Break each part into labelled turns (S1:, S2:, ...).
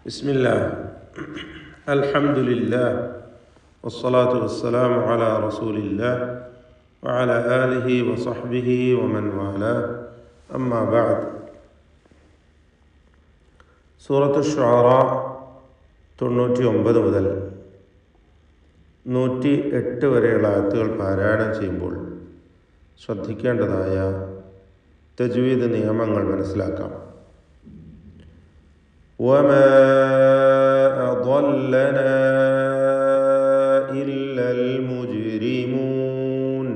S1: ബിസ്മില്ലാഹ് അൽഹംദുലില്ലാഹ് വസ്സലാത്തു വസ്സലാമു അലാ റസൂലില്ലാഹ് വഅലാ ആലിഹി വസഹ്ബിഹി വമൻ വാലാഹ് അമ്മാ ബഅദ്. സൂറത്തു ശുആറ 99 മുതൽ 108 വരെയുള്ള ആയത്തുകൾ പാരായണം ചെയ്യുമ്പോൾ ശ്രദ്ധിക്കേണ്ടതായ തജ്വീദ് നിയമങ്ങൾ മനസ്സിലാക്കാം. വമാ അദല്ലനാ ഇല്ലൽ മുജ്രിമൂൻ.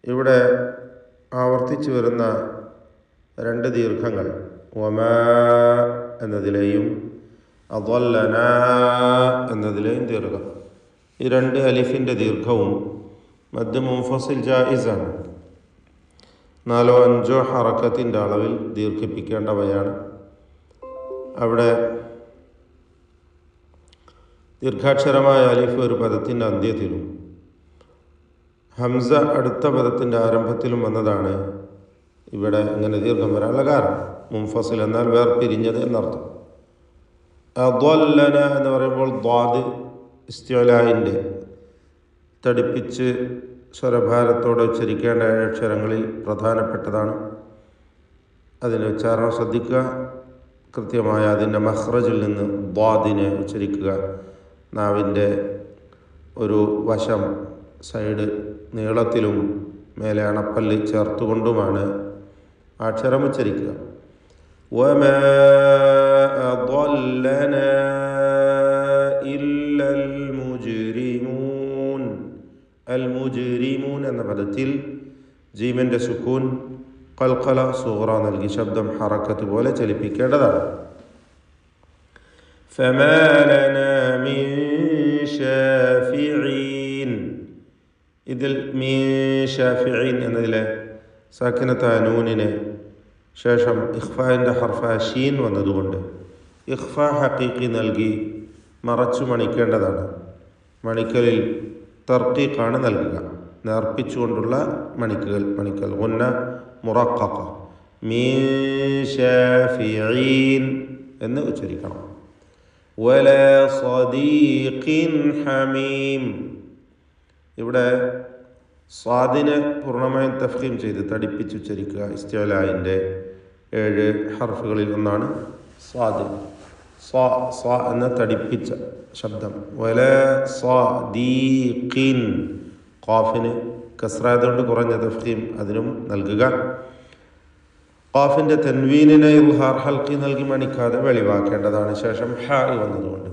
S1: ഇവിടെ ആവർത്തിച്ചു വരുന്ന രണ്ട് ദീർഘങ്ങൾ വമാ എന്നതിലെയും അദല്ലനാ എന്നതിലെയും ദീർഘം, ഈ രണ്ട് അലിഫിൻ്റെ ദീർഘവും മദ് മുൻഫസിൽ ജായിസാണ്. 4-5 ഹറക്കത്തിൻ്റെ അളവിൽ ദീർഘിപ്പിക്കേണ്ടവയാണ്. അവിടെ ദീർഘാക്ഷരമായ അലിഫ് ഒരു പദത്തിൻ്റെ അന്ത്യത്തിലും ഹംസ അടുത്ത പദത്തിൻ്റെ ആരംഭത്തിലും വന്നതാണ് ഇവിടെ ഇങ്ങനെ ദീർഘം വരാനുള്ള കാരണം. മുൻഫസിൽ എന്നാൽ വേർപിരിഞ്ഞത് എന്നർത്ഥം. അദല്ലന എന്ന് പറയുമ്പോൾ ദ്വാദ് ഇസ്തിഅലാഇൻ്റെ തടിപ്പിച്ച് സ്വരഭാരത്തോടെ ഉച്ചരിക്കേണ്ട 7 അക്ഷരങ്ങളിൽ പ്രധാനപ്പെട്ടതാണ്. അതിന് ഉച്ചാരണം ശ്രദ്ധിക്കുക. കൃത്യമായ അതിൻ്റെ മഖ്റജിൽ നിന്ന് ദ്വാദിനെ ഉച്ചരിക്കുക. നാവിൻ്റെ ഒരു വശം സൈഡ് നീളത്തിലും മേലെ അണപ്പല്ല് ചേർത്തുകൊണ്ടുമാണ് അക്ഷരം ഉച്ചരിക്കുക. വമാ അദല്ലനാ ഇല്ലൽ മുജ്രിമൂൻ. അൽ മുജ്രിമൂൻ എന്ന പദത്തിൽ ജീമിൻ്റെ സുക്കൂൻ ഖൽഖല സൂറ നൽകി ശബ്ദം ഹറക്കത്ത് പോലെ ചലിപ്പിക്കേണ്ടതാണ്. ഫമാ ലനാ മിൻ ശാഫിഈൻ. ഇതിൽ മിൻ ശാഫിഈൻ എന്നതിലെ സാക്കിനത്തായ നൂനിന് ശേഷം ഇഖ്ഫാൻ്റെ ഹർഫായ ഷീൻ വന്നതുകൊണ്ട് ഇഖ്ഫാ ഹഖീഖി നൽകി മറച്ചു മണിക്കേണ്ടതാണ്. മണിക്കലിൽ തർക്കീഖാണ് നൽകുക, നേർപ്പിച്ചുകൊണ്ടുള്ള മണിക്കൽ ഗുന്ന മുറഖഖ. മിൻ ശാഫിഈൻ എന്ന് ഉച്ചരിക്കണം. വലാ സദീഖിൻ ഹമീം. ഇവിടെ സ്വാദിനെ പൂർണ്ണമായും തഫ്ഖീം ചെയ്ത് തടിപ്പിച്ച് ഉച്ചരിക്കുക. ഇസ്തിഅലാഇൻ്റെ 7 ഹർഫുകളിൽ ഒന്നാണ് സ്വാദ്. സ്വാ എന്ന തടിപ്പിച്ച ശബ്ദം. വലാ സദീഖിൻ. ഖാഫിന് കസ്റായതുകൊണ്ട് കുറഞ്ഞ തഫ്ഖീം അതിനും നൽകുക. ഖാഫിൻ്റെ തൻവീനിനെ ഇൽഹാർ ഹൽക്കി നൽകി മണിക്കാതെ വെളിവാക്കേണ്ടതാണ്. ശേഷം ഹ വന്നതുകൊണ്ട്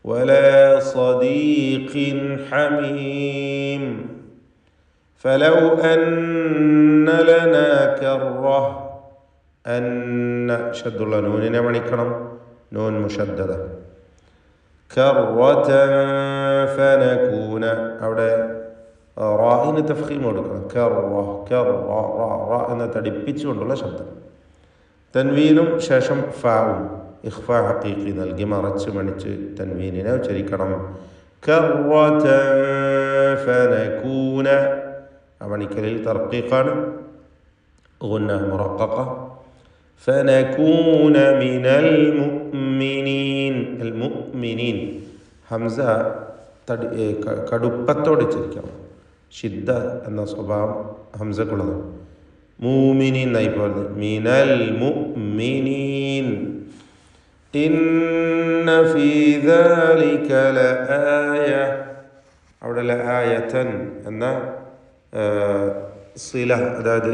S1: വലാ സദീഖിൻ ഹമീം. ഫലൗ അന്ന ലനാ കറഹ. അന്ന ഷദ്ദുള്ള നൂനിനെ മണിക്കണം. നൂൻ മുഷദ്ദദ. കറതൻ ഫനകൂന. അവിടെ റാഇന് തഫ്ഖീം കൊടുക്കണം. കറ എന്ന തടിപ്പിച്ചുകൊണ്ടുള്ള ശബ്ദം. തൻവീനും ശേഷം ഫാവും ഇഖ്ഫാ ഹഖീഖി നൽകി മറച്ച് മണിച്ച് തൻവീനിനെ ഉച്ചരിക്കണം. കറതൻ ഫനകൂന. ആ മണിക്കലിൽ തർക്കീഖാണ്. ഗുന്ന മുറഖഖ. ഫനകൂന മിനൽ മുഅ്മിനീൻ. അൽ മുഅ്മിനീൻ ഹംസ കടുപ്പത്തോടെ ഉച്ചരിക്കണം. ഷിദ്ദ എന്ന സ്വഭാവം ഹംസക്കുള്ളതാണ്. മൂമിനീൻ എന്നായി പറയുന്നത്. മിനൽ മുഅ്മിനീൻ. ഇന്ന ഫീ ദാലിക ലആയ. അവിടെ ലആയതൻ എന്ന സില, അതായത്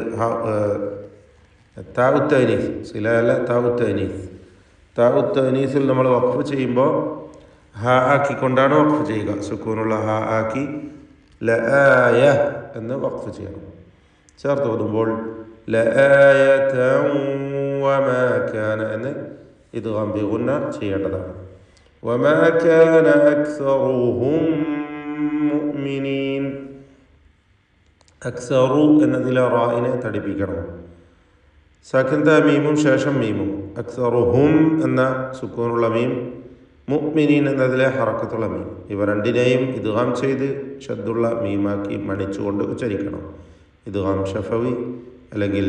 S1: താഉത്തനീസ്. സില അല്ല, താഉത്തനീസ്. താഉത്തനീസിൽ നമ്മൾ വഖഫ് ചെയ്യുമ്പോൾ ഹ ആക്കിക്കൊണ്ടാണ് വഖഫ് ചെയ്യുക. സുക്കൂനുള്ള ഹ ആക്കി ലആയ എന്ന് വഖഫ് ചെയ്യണം. ചേർത്ത് ഓതുമ്പോൾ ലആയതൻ വമാ കാന എന്ന് ഇദ്ഗാം ബി ഗുന്ന ചെയ്യേണ്ടതാണ്. വമാ കാന അക്സറുഹും മുഅ്മിനീൻ. അക്സറു എന്നതിലെ റായിനെ തടിപ്പിക്കണം. സാക്കിൻത മീമും ശേഷം മീമും. അക്സറുഹും എന്ന സുക്കൂനുള്ള മീം, മുഅ്മിനീൻ എന്നതിലെ ഹറക്കത്തുള്ള മീം, ഇവ രണ്ടിനെയും ഇദ്ഗാം ചെയ്ത് ഷദ്ദുള്ള മീമാക്കി മണിച്ചുകൊണ്ട് ഉച്ചരിക്കണം. ഇദ്ഗാം ഷഫവി അല്ലെങ്കിൽ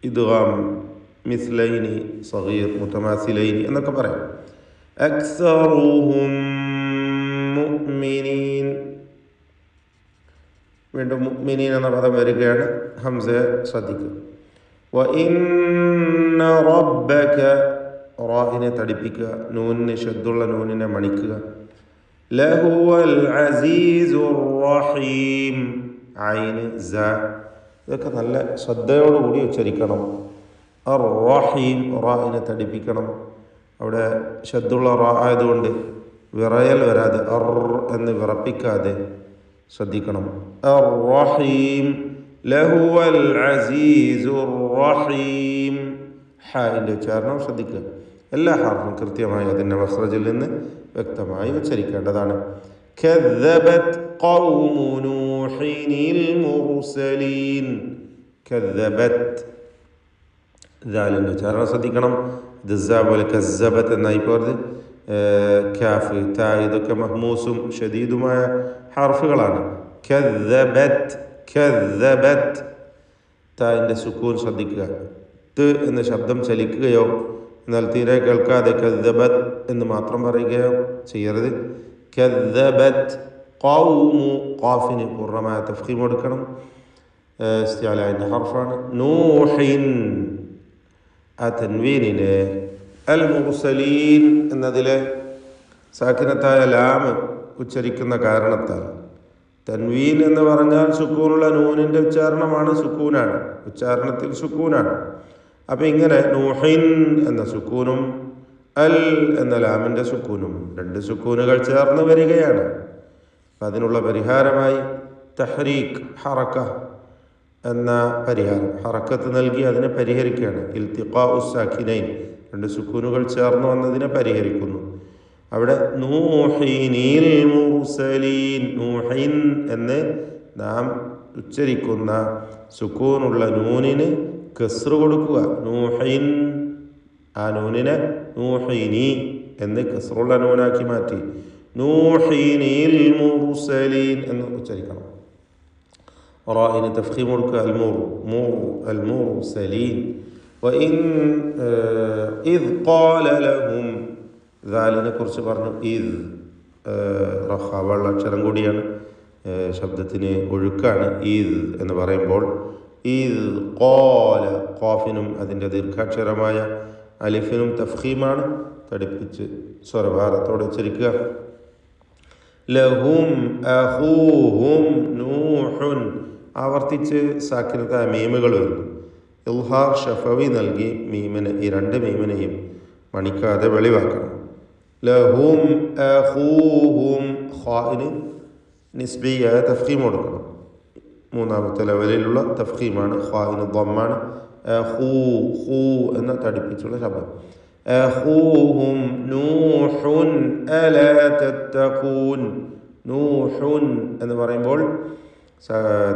S1: ഇദ്ഗാം മിസ്ലൈനി, സഗീർ, മുതമാസിലൈനി എന്നൊക്കെ പറയാം. അക്സറുഹും മുഅ്മിനീൻ. വീണ്ടും മുഅ്മിനീൻ എന്ന പദം വരികയാണ്. ഹംസ ശ്രദ്ധിക്കുക. വഇന്ന റബ്ബക, റാഹിനെ തടിപ്പിക്കുക, നൂനിന് ഷദ്ദുള്ള നൂനിനെ മണിക്കുക. ലഹുവൽ അസീസുർ റഹീം, ഐന് സ, ഇതൊക്കെ നല്ല ശ്രദ്ധയോടുകൂടി ഉച്ചരിക്കണം. അർ റഹീം, റാഹിനെ തടിപ്പിക്കണം. അവിടെ ഷദ്ദുള്ള റാ ആയതുകൊണ്ട് വിറയൽ വരാതെ അർ എന്ന് വിറപ്പിക്കാതെ ശ്രദ്ധിക്കണം. അർ റഹീം, ലഹുവൽ അസീസുർ റഹീം. ഹായിൻ്റെ ഉച്ചാരണം ശ്രദ്ധിക്കുക. എല്ലാ ഹാർഫും കൃത്യമായി അതിൻ്റെ മഖ്റജിൽ നിന്ന് വ്യക്തമായി ഉച്ചരിക്കേണ്ടതാണ്. കദ്ദബത് ഖൗമു നൂഹിനിൽ മുർസലീൻ. കദ്ദബത്, ദാലിൻ്റെ ഉച്ചാരണം ശ്രദ്ധിക്കണം. ദസ്സ പോലെ കസ്സബത്ത് എന്നായി പോയത്. കാഫ്, താ ഇതൊക്കെ മഹ്മൂസും ഷദീദുമായ ഹാർഫുകളാണ്. കദ്ദബത്, കദ്ദബത്. താൻ്റെ സുക്കൂൻ ശ്രദ്ധിക്കുക. ത് എന്ന ശബ്ദം ചലിക്കുകയോ എന്നാൽ തീരെ കേൾക്കാതെ കദ്ദബത് എന്ന് മാത്രം പറയുകയോ ചെയ്യരുത്. കദ്ദബത് ഖൗമു, ഖാഫിന് പൂർണ്ണമായ തഫ്ഖീം കൊടുക്കണം. ഇസ്തിഅലാഇൻ്റെ ഹർഫാണ്. നൂഹിൻ, ആ തൻവീനിനെ അൽ മുർസലീൻ എന്നതിലെ സാക്കിനത്തായ ലാം ഉച്ചരിക്കുന്ന കാരണത്താൽ, തൻവീൻ എന്ന് പറഞ്ഞാൽ സുക്കൂനുള്ള നൂനിൻ്റെ ഉച്ചാരണമാണ്, സുക്കൂനാണ്, ഉച്ചാരണത്തിൽ സുക്കൂനാണ്. അപ്പം ഇങ്ങനെ നൂഹിൻ എന്ന സുക്കൂനും അൽ എന്ന ലാമിൻ്റെ സുക്കൂനും, രണ്ട് സുക്കൂനുകൾ ചേർന്ന് വരികയാണ്. അപ്പം അതിനുള്ള പരിഹാരമായി തഹ്രീക്ക്, ഹറക്ക എന്ന പരിഹാരം, ഹറക്കത്ത് നൽകി അതിനെ പരിഹരിക്കുകയാണ്. ഇൽത്തിഖാഉ സാക്കിനൈൻ, രണ്ട് സുക്കൂനുകൾ ചേർന്ന് വന്നതിനെ പരിഹരിക്കുന്നു. അവിടെ നൂഹിനിൽ മുർസലീൻ, നൂഹിൻ എന്ന് നാം ഉച്ചരിക്കുന്ന സുക്കൂനുള്ള നൂനിന് കസ്ർ കൊടുക്കുക. നൂഹിൻ, ആ നൂനിനെ നൂഹിനി എന്ന് കസ്റുള്ള നൂനാക്കി മാറ്റി നൂഹിനിൽ മുർസലീൻ എന്ന് ഉച്ചരിക്കണം. റായിന് തഫ്ഖീം കൊടുക്കുക. അൽ മുർസലീൻ. ഇദ് ഖാല ലഹും, ദാലിനെ കുറിച്ച് പറഞ്ഞു. ഇദ് റഖാവുള്ള അക്ഷരം കൂടിയാണ്, ശബ്ദത്തിന് ഒഴുക്കാണ്. ഈദ് എന്ന് പറയുമ്പോൾ ഈദ് ഖാല, ഖാഫിനും അതിൻ്റെ ദീർഘാക്ഷരമായ അലിഫിനും തഫ്ഖീമാണ്, തടിപ്പിച്ച് സ്വരഭാരത്തോടെ ഉച്ചരിക്കുക. ലഹും അഖൂഹും നൂഹുൻ, ആവർത്തിച്ച് സാക്കിനത്തായ മീമുകൾ വരുന്നു. ഇൽഹാർ ഷഫവി നൽകി മീമിനെ, ഈ രണ്ട് മീമിനെയും മണിക്കാതെ വെളിവാക്കണം. ലഹും അഖൂഹും, ഖാഇന് നിസ്ബിയായ തഫ്ഖീം കൊടുക്കണം. മൂന്നാമത്തെ ലെവലിലുള്ള തഫ്ഖീമാണ്. ഖാഇന് ദമ്മാണ്. അഖൂ, ഖൂ എന്ന തടിപ്പിച്ചുള്ള ശബ്ദം. അഖൂഹും നൂഹുൻ അലാ തത്തഖൂൻ. നൂഹുൻ എന്ന് പറയുമ്പോൾ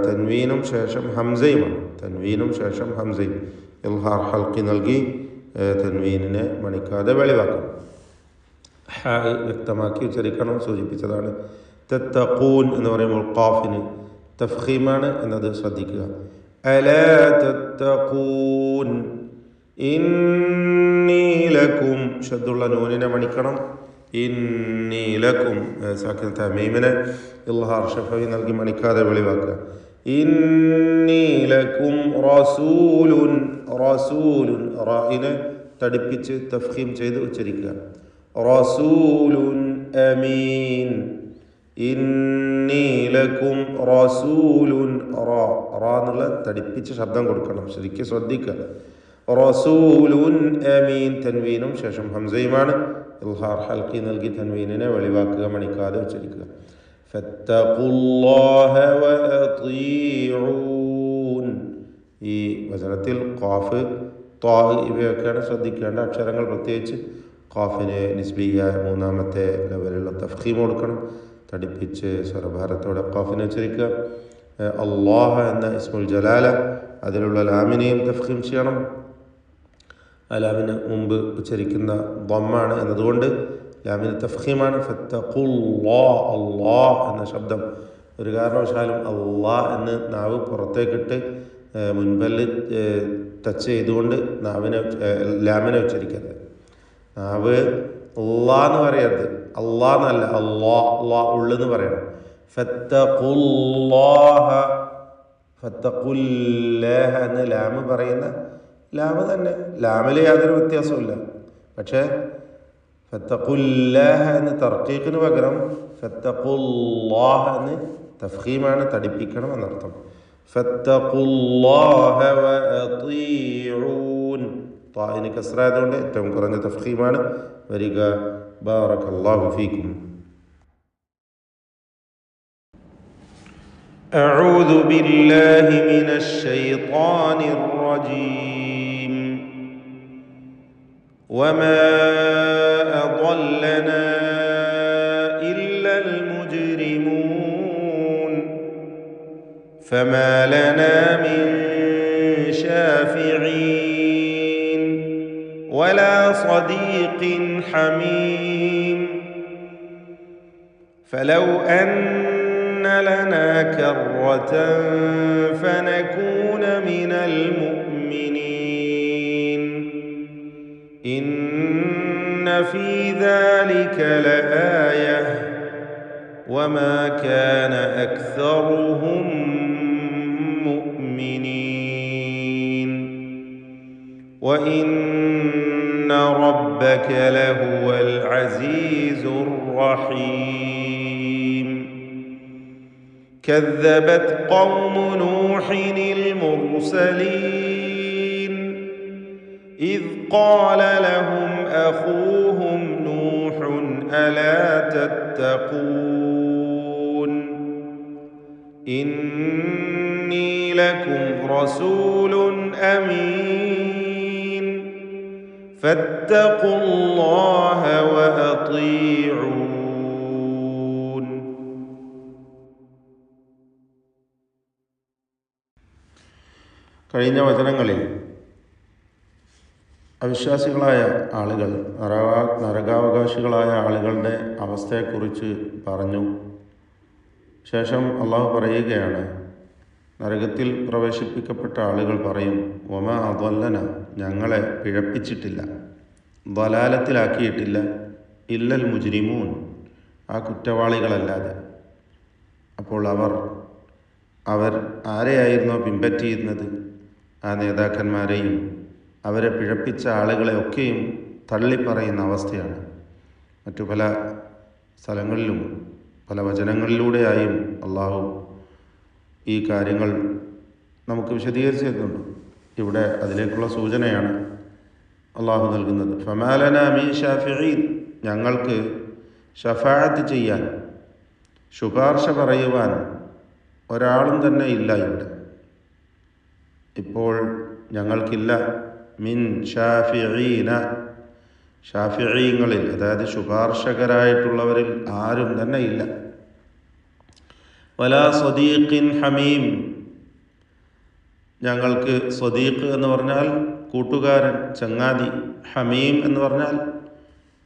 S1: തൻവീനും ശേഷം ഹംസയുമാണ്. തൻവീനും ശേഷം ഹംസയും. ഇൽഹാർ ഹൽക്കി നൽകി തൻവീനിനെ മണിക്കാതെ വെളിവാക്കണം. ഹ വ്യക്തമാക്കി ഉച്ചരിക്കണം, സൂചിപ്പിച്ചതാണ്. തത്തഖൂൻ എന്ന് പറയുമ്പോൾ ഖാഫിന് തഫ്ഖീമാണ് എന്നത് ശ്രദ്ധിക്കുക. അലാ തത്തഖൂൻ. ഇന്നി ലക്കും, ഷദ്ദുള്ള നൂനിനെ മണിക്കണം. ഇന്നി ലക്കും, സാക്കിനത്ത മീമിനെ ഇൽഹാർ ഷഫവി നൽകി മണിക്കാതെ വെളിവാക്കുക. ഇന്നി ലക്കും റസൂലുൻ. റസൂലുൻ, റായിനെ തടിപ്പിച്ച് തഫ്ഖീം ചെയ്ത് ഉച്ചരിക്കുക. റസൂലുൻ അമീൻ. ഇന്നി ലക്കും റസൂലുൻ, റാ എന്നുള്ള തടിപ്പിച്ച് ശബ്ദം കൊടുക്കണം, ശരിക്കും ശ്രദ്ധിക്കുക. റസൂലുൻ അമീൻ, തൻവീനും ശേഷം ഹംസയുമാണ്. ഇൽഹാർ ഹൽക്കി നൽകി തൻവീനിനെ വെളിവാക്കുക, മണിക്കാതെ ഉച്ചരിക്കുക. ഫത്തഖുല്ലാഹ വഅതീഊൻ. ഈ വചനത്തിൽ ഖാഫ്, ത്വാ ഇവയൊക്കെയാണ് ശ്രദ്ധിക്കേണ്ട അക്ഷരങ്ങൾ. പ്രത്യേകിച്ച് ഖാഫിന് നിസ്ബിയായ മൂന്നാമത്തെ ലെവലുള്ള തഫ്ഖീം കൊടുക്കണം, തടിപ്പിച്ച് സ്വരഭാരത്തോടെ ഖാഫിനെ ഉച്ചരിക്കുക. അല്ലാഹ എന്ന ഇസ്മുൽ ജലാല, അതിലുള്ള ലാമിനെയും തഫ്ഖീം ചെയ്യണം. ലാമിന് മുമ്പ് ഉച്ചരിക്കുന്ന ദമ്മാണ് എന്നതുകൊണ്ട് ലാമിന് തഫ്ഖീമാണ്. ഫത്തഖുല്ലാ, അല്ലാഹ് എന്ന ശബ്ദം ഒരു കാരണവശാലും അല്ലാഹ് എന്ന് നാവ് പുറത്തേക്കിട്ട് മുൻപല്ല് ടച്ച് ചെയ്തുകൊണ്ട് ലാമിനെ ഉച്ചരിക്കരുത്. നാവ് അല്ലാ എന്ന് പറയരുത്, അല്ലാ എന്നല്ല, അല്ലാ ഉള്ളെന്ന് പറയണം. ഫത്തഖുല്ലാഹ എന്ന് ലാമ് പറയുന്ന ലാമ് തന്നെ, ലാമിൽ യാതൊരു വ്യത്യാസമില്ല. പക്ഷേ ഫത്തഖുല്ലാഹ എന്ന് തർക്കീഖിന് പകരം ഫത്തഖുല്ലാഹ എന്ന് തഫ്ഖീമാണ്, തടിപ്പിക്കണം എന്നർത്ഥം. ഫത്തഖുല്ലാഹ വഅതീഊൻ, താഇന് കസ്റ ആയതുകൊണ്ട് ഏറ്റവും കുറഞ്ഞ തഫ്ഖീമാണ് വരിക. ബാറകല്ലാഹു ഫീക്കും. أعوذ بالله من الشيطان الرجيم. وما أضلنا إلا المجرمون فما لنا من شافعين ولا صديق حميم فلو أن لنا كرة فنكون من المؤمنين إن في ذلك لآية وما كان أكثرهم مؤمنين وإن ربك لهو العزيز الرحيم. كذبت قوم نوح المرسلين إذ قال لهم أخوهم نوح ألا تتقون إني لكم رسول أمين فاتقوا الله وأطيعون. കഴിഞ്ഞ വചനങ്ങളിൽ അവിശ്വാസികളായ ആളുകൾ, നരകാവകാശികളായ ആളുകളുടെ അവസ്ഥയെക്കുറിച്ച് പറഞ്ഞു. ശേഷം അള്ളാഹു പറയുകയാണ്, നരകത്തിൽ പ്രവേശിപ്പിക്കപ്പെട്ട ആളുകൾ പറയും, വമാ അദല്ലന, ഞങ്ങളെ പിഴപ്പിച്ചിട്ടില്ല, ദലാലത്തിലാക്കിയിട്ടില്ല, ഇല്ലൽ മുജ്രിമൂൻ, ആ കുറ്റവാളികളല്ലാതെ. അപ്പോൾ അവർ ആരെയായിരുന്നോ പിൻപറ്റിയിരുന്നത്, ആ നേതാക്കന്മാരെയും അവരെ പിഴപ്പിച്ച ആളുകളെയൊക്കെയും തള്ളിപ്പറയുന്ന അവസ്ഥയാണ്. മറ്റു പല സ്ഥലങ്ങളിലും പല വചനങ്ങളിലൂടെയായും അള്ളാഹു ഈ കാര്യങ്ങൾ നമുക്ക് വിശദീകരിച്ച് തരുന്നുണ്ട്. ഇവിടെ അതിലേക്കുള്ള സൂചനയാണ് അള്ളാഹു നൽകുന്നത്. ഫമാലന മീ ഷാഫിഈൻ, ഞങ്ങൾക്ക് ഷഫാഅത്ത് ചെയ്യാൻ, ശുപാർശ പറയുവാൻ ഒരാളും തന്നെ ഇല്ല ഇവിടെ. ഇപ്പോൾ ഞങ്ങൾക്കില്ല മിൻ ഷാഫിഈന, ഷാഫിഈങ്ങളിൽ, അതായത് ശുപാർശകരായിട്ടുള്ളവരിൽ ആരും തന്നെ ഇല്ല. വലാ സ്വദീഖിൻ ഹമീം, ഞങ്ങൾക്ക് സ്വദീഖ് എന്ന് പറഞ്ഞാൽ കൂട്ടുകാരൻ, ചങ്ങാതി. ഹമീം എന്ന് പറഞ്ഞാൽ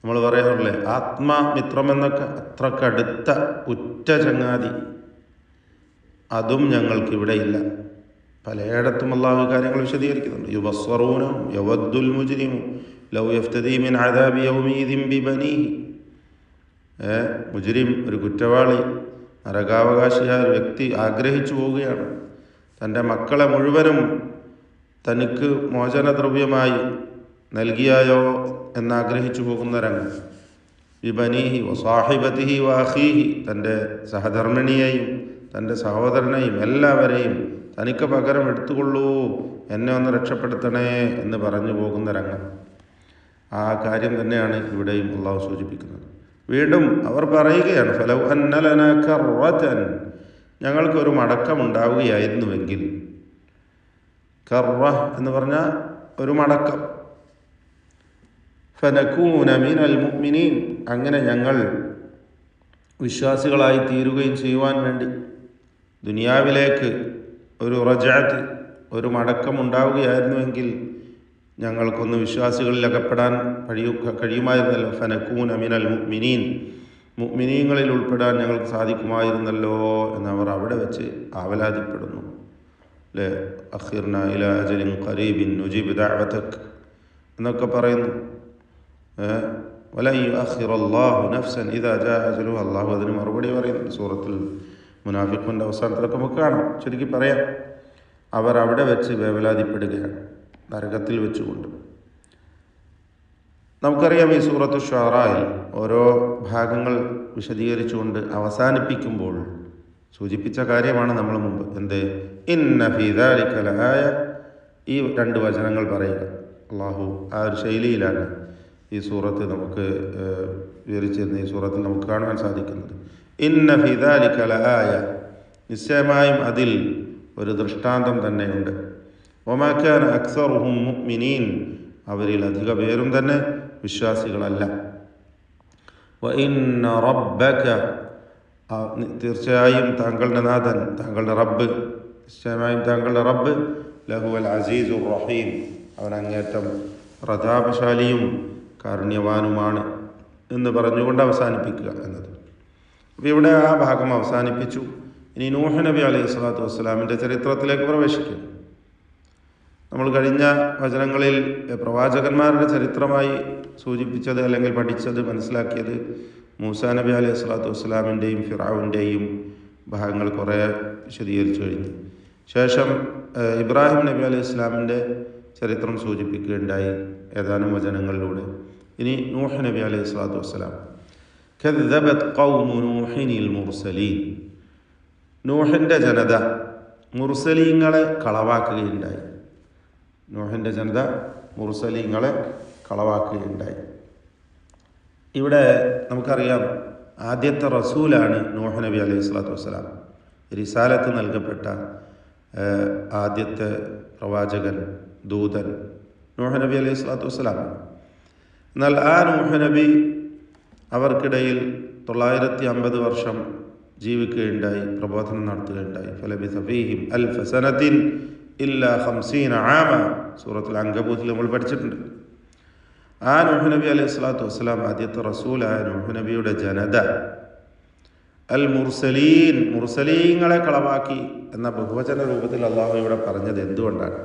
S1: നമ്മൾ പറയാറില്ലേ ആത്മമിത്രം എന്നൊക്കെ, അത്രക്കടുത്ത ഉറ്റ ചങ്ങാതി, അതും ഞങ്ങൾക്കിവിടെ ഇല്ല. പലയിടത്തും അള്ളാഹു കാര്യങ്ങൾ വിശദീകരിക്കുന്നുണ്ട്. യുബസ്വറൂന യവദ്ദുൽ മുജ്രിമു ലൗ യഫ്തദീ മിൻ അദാബി യൗമീദിൻ ബിബനീഹി. മുജ്രിം, ഒരു കുറ്റവാളി, നരകാവകാശിയായ ഒരു വ്യക്തി ആഗ്രഹിച്ചു പോവുകയാണ് തൻ്റെ മക്കളെ മുഴുവനും തനിക്ക് മോചനദ്രവ്യമായി നൽകിയായോ എന്നാഗ്രഹിച്ചു പോകുന്ന രംഗം. ബിബനീഹി വസാഹിബതിഹി വഅഖീഹി, തൻ്റെ സഹധർമ്മിണിയെയും തൻ്റെ സഹോദരനെയും എല്ലാവരെയും തനിക്ക് പകരം എടുത്തുകൊള്ളൂ, എന്നെ ഒന്ന് രക്ഷപ്പെടുത്തണേ എന്ന് പറഞ്ഞു പോകുന്ന രംഗം. ആ കാര്യം തന്നെയാണ് ഇവിടെയും അള്ളാഹു സൂചിപ്പിക്കുന്നത്. വീണ്ടും അവർ പറയുകയാണ്, ഫലൗ അന്ന ലനാ കർറതൻ, ഞങ്ങൾക്കൊരു മടക്കമുണ്ടാവുകയായിരുന്നുവെങ്കിൽ. കർറ എന്ന് പറഞ്ഞാൽ ഒരു മടക്കം. ഫനകൂന മിനൽ മുഅ്മിനീൻ, അങ്ങനെ ഞങ്ങൾ വിശ്വാസികളായി തീരുകയും ചെയ്യുവാൻ വേണ്ടി ദുനിയാവിലേക്ക് ഒരു റജഅത്ത്, ഒരു മടക്കം ഉണ്ടാവുകയായിരുന്നുവെങ്കിൽ ഞങ്ങൾക്കൊന്ന് വിശ്വാസികളിൽ അകപ്പെടാൻ കഴിയുമായിരുന്നല്ലോ. ഫനകൂന മിനൽ മുഅ്മിനീൻ, മുഅ്മിനീങ്ങളിൽ ഉൾപ്പെടാൻ ഞങ്ങൾക്ക് സാധിക്കുമായിരുന്നല്ലോ എന്നവർ അവിടെ വെച്ച് ആവലാതിപ്പെടുന്നു. അല്ലേ, അഖിർന ഇലാ അജലിൻ ഖരീബിൻ നുജീബ് ദഅവതക് എന്നൊക്കെ പറയുന്നു. വലൻ യുഅഖിറല്ലാഹു നഫ്സൻ ഇദാ ജാഅ അജലുഹ, അള്ളാഹു അതിന് മറുപടി പറയുന്നു. സൂറത്തുൽ മുനാഫിഖൂൻ്റെ അവസാനത്തിലൊക്കെ നമുക്ക് കാണാം. ചുരുക്കി പറയാം, അവർ അവിടെ വെച്ച് വേവലാതിപ്പെടുകയാണ്, നരകത്തിൽ വെച്ചുകൊണ്ട്. നമുക്കറിയാം ഈ സൂറത്തു ഷുആറയിൽ ഓരോ ഭാഗങ്ങൾ വിശദീകരിച്ചുകൊണ്ട് അവസാനിപ്പിക്കുമ്പോൾ സൂചിപ്പിച്ച കാര്യമാണ് നമ്മൾ മുമ്പ്. എന്ത്? ഇന്ന ഫീ ദാലിക ലആയ, ഈ രണ്ട് വചനങ്ങൾ പറയുക. അള്ളാഹു ആ ഒരു ശൈലിയിലാണ് ഈ സൂറത്ത് നമുക്ക് വിവരിച്ചിരുന്നത്. ഈ സൂറത്തിൽ നമുക്ക് കാണുവാൻ സാധിക്കുന്നത് ഇന്ന ഫീ ദാലിക ലആയ, നിശ്ചയമായും അതിൽ ഒരു ദൃഷ്ടാന്തം തന്നെയുണ്ട്. വമാ കാന അക്സറുഹും മുഅ്മിനീൻ, അവരിൽ അധിക പേരും തന്നെ വിശ്വാസികളല്ല. വഇന്ന റബ്ബക, തീർച്ചയായും താങ്കളുടെ നാഥൻ, താങ്കളുടെ റബ്ബ്, നിശ്ചയമായും താങ്കളുടെ റബ്ബ് ലഹുവൽ അസീസുർ റഹീം, അവൻ അങ്ങേറ്റം പ്രതാപശാലിയും കാരുണ്യവാനുമാണ് എന്ന് പറഞ്ഞുകൊണ്ട് അവസാനിപ്പിക്കുക എന്നത്. അപ്പോൾ ഇവിടെ ആ ഭാഗം അവസാനിപ്പിച്ചു. ഇനി നൂഹ് നബി അലൈഹി സ്വലാത്തു വസ്സലാമിൻ്റെ ചരിത്രത്തിലേക്ക് പ്രവേശിക്കും. നമ്മൾ കഴിഞ്ഞ വചനങ്ങളിൽ പ്രവാചകന്മാരുടെ ചരിത്രമായി സൂചിപ്പിച്ചത് അല്ലെങ്കിൽ പഠിച്ചത് മനസ്സിലാക്കിയത് മൂസാ നബി അലൈഹി സ്വലാത്തു വസ്സലാമിൻ്റെയും ഫിറഔൻ്റെയും ഭാഗങ്ങൾ കുറേ വിശദീകരിച്ചു കഴിഞ്ഞു. ശേഷം ഇബ്രാഹിം നബി അലൈഹി സ്വലാമിൻ്റെ ചരിത്രം സൂചിപ്പിക്കുകയുണ്ടായി ഏതാനും വചനങ്ങളിലൂടെ. ഇനി നൂഹ് നബി അലൈഹി സ്വലാത്തു വസ്സലാം. കദ്ദബത് ഖൗമു നൂഹിനിൽ മുർസലീൻ, നൂഹിൻ്റെ ജനത മുർസലീങ്ങളെ കളവാക്കുകയുണ്ടായി. നൂഹിൻ്റെ ജനത മുർസലീങ്ങളെ കളവാക്കുകയുണ്ടായി. ഇവിടെ നമുക്കറിയാം, ആദ്യത്തെ റസൂലാണ് നൂഹ് നബി അലൈഹി സ്വലാത്തു വസ്സലാം. റിസാലത്ത് നൽകപ്പെട്ട ആദ്യത്തെ പ്രവാചകൻ, ദൂതൻ നൂഹ് നബി അലൈഹി സ്വലാത്തു വസ്സലാം. എന്നാൽ ആ നൂഹ് നബി അവർക്കിടയിൽ 950 വർഷം ജീവിക്കുകയുണ്ടായി, പ്രബോധനം നടത്തുകയുണ്ടായി. ഫലബിസ ഫീഹിം അൽഫ സനത്തിൻ ഇല്ലാ 50 ആമ, സൂറത്തുൽ അൻകബൂത്തിൽ നമ്മൾ പഠിച്ചിട്ടുണ്ട്. ആ നൂഹ് നബി അലൈഹി സ്വലാത്തു വസ്സലാം, ആദ്യത്തെ റസൂലായ നൂഹ് നബിയുടെ ജനത അൽ മുർസലീൻ, മുർസലീങ്ങളെ കളവാക്കി എന്ന ബഹുവചന രൂപത്തിൽ അള്ളാഹു ഇവിടെ പറഞ്ഞത് എന്തുകൊണ്ടാണ്?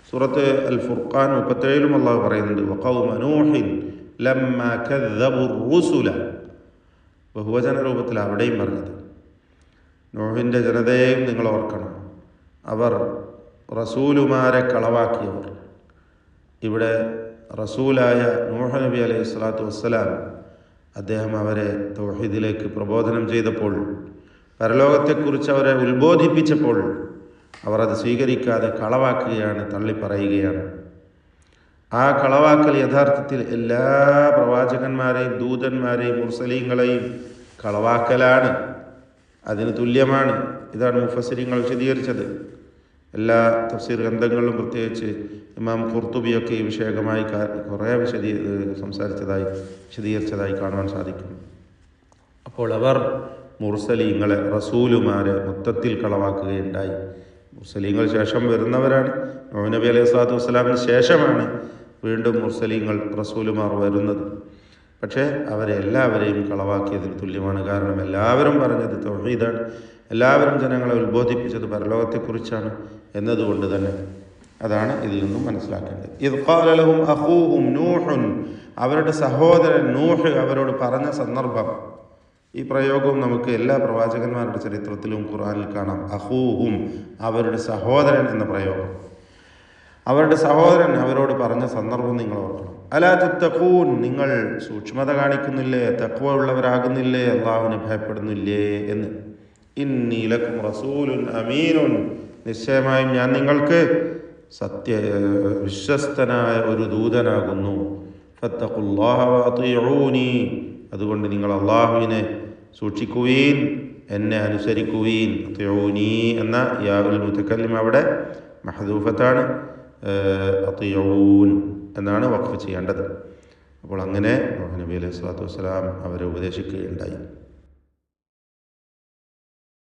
S1: സൂറത്ത് അൽ ഫുർഖാൻ 37 അള്ളാഹു പറയുന്നുണ്ട്, വഖൗമ നൂഹിൻ ലമ്മാ കദ്ദബുർ റുസുല, ബഹുവചന രൂപത്തിൽ അവിടെയും പറഞ്ഞത്. നൂഹിൻ്റെ ജനതയെയും നിങ്ങൾ ഓർക്കണം, അവർ റസൂലുമാരെ കളവാക്കിയവർ. ഇവിടെ റസൂലായ നൂഹ് നബി അലൈഹി സ്വലാത്തു വസ്സലാം, അദ്ദേഹം അവരെ തൗഹീദിലേക്ക് പ്രബോധനം ചെയ്തപ്പോൾ, പരലോകത്തെക്കുറിച്ച് അവരെ ഉത്ബോധിപ്പിച്ചപ്പോൾ അവർ അത് സ്വീകരിക്കാതെ കളവാക്കുകയാണ്, തള്ളിപ്പറയുകയാണ്. ആ കളവാക്കൽ യഥാർത്ഥത്തിൽ എല്ലാ പ്രവാചകന്മാരെയും ദൂതന്മാരെയും മുർസലീങ്ങളെയും കളവാക്കലാണ്, അതിന് തുല്യമാണ്. ഇതാണ് മുഫസ്സിരിങ്ങൾ വിശദീകരിച്ചത്. എല്ലാ തഫ്സീർ ഗ്രന്ഥങ്ങളിലും പ്രത്യേകിച്ച് ഇമാം ഖുർത്തുബിയൊക്കെ ഈ വിഷയകമായി കുറേ വിശദീകരിച്ചതായി കാണുവാൻ സാധിക്കും. അപ്പോൾ അവർ മുർസലീങ്ങളെ, റസൂലുമാരെ മൊത്തത്തിൽ കളവാക്കുകയുണ്ടായി. മുർസലീങ്ങൾ ശേഷം വരുന്നവരാണ്. നൂഹ് നബി അലൈഹി സ്വലാത്തു വസ്സലാമിന് ശേഷമാണ് വീണ്ടും മുർസലീങ്ങൾ, റസൂലുമാർ വരുന്നത്. പക്ഷേ അവരെ എല്ലാവരെയും കളവാക്കിയതിന് തുല്യമാണ്. കാരണം എല്ലാവരും പറഞ്ഞത് തൗഹീദാണ്, എല്ലാവരും ജനങ്ങളെ ഉത്ബോധിപ്പിച്ചത് പരലോകത്തെക്കുറിച്ചാണ് എന്നതുകൊണ്ട് തന്നെ അതാണ് ഇതിൽ നിന്നും മനസ്സിലാക്കേണ്ടത്. ഇദ് ഖാല ലഹും അഖൂഹും നൂഹുൻ, അവരുടെ സഹോദരൻ നൂഹ് അവരോട് പറഞ്ഞ സന്ദർഭം. ഈ പ്രയോഗവും നമുക്ക് എല്ലാ പ്രവാചകന്മാരുടെ ചരിത്രത്തിലും ഖുർആനിൽ കാണാം. അഖൂഹും, അവരുടെ സഹോദരൻ എന്ന പ്രയോഗം. അവരുടെ സഹോദരൻ അവരോട് പറഞ്ഞ സന്ദർഭം നിങ്ങൾ ഓർക്കണം. അലാ തത്തഖൂൻ, നിങ്ങൾ സൂക്ഷ്മത കാണിക്കുന്നില്ലേ, തഖ്വ ഉള്ളവരാകുന്നില്ലേ, അള്ളാഹുവിനെ ഭയപ്പെടുന്നില്ലേ എന്ന്. ഇന്നി ലക്കും റസൂലുൻ അമീനുൻ, നിശ്ചയമായും ഞാൻ നിങ്ങൾക്ക് വിശ്വസ്തനായ ഒരു ദൂതനാകുന്നു. ഫത്തഖുല്ലാഹ വഅതിഊനി, അതുകൊണ്ട് നിങ്ങൾ അള്ളാഹുവിനെ സൂക്ഷിക്കുവീൻ, എന്നെ അനുസരിക്കുവീൻ. അതിഊനി എന്ന യാഉൽ മുതകല്ലിം അവിടെ മഹ്ദൂഫത്താണ്, അതിഊൻ എന്നാണ് വഖഫ് ചെയ്യേണ്ടത്. അപ്പോൾ അങ്ങനെ നൂഹ് നബി അലൈഹി സ്വലാത്തു വസ്സലാം അവരെ ഉപദേശിക്കുകയുണ്ടായി.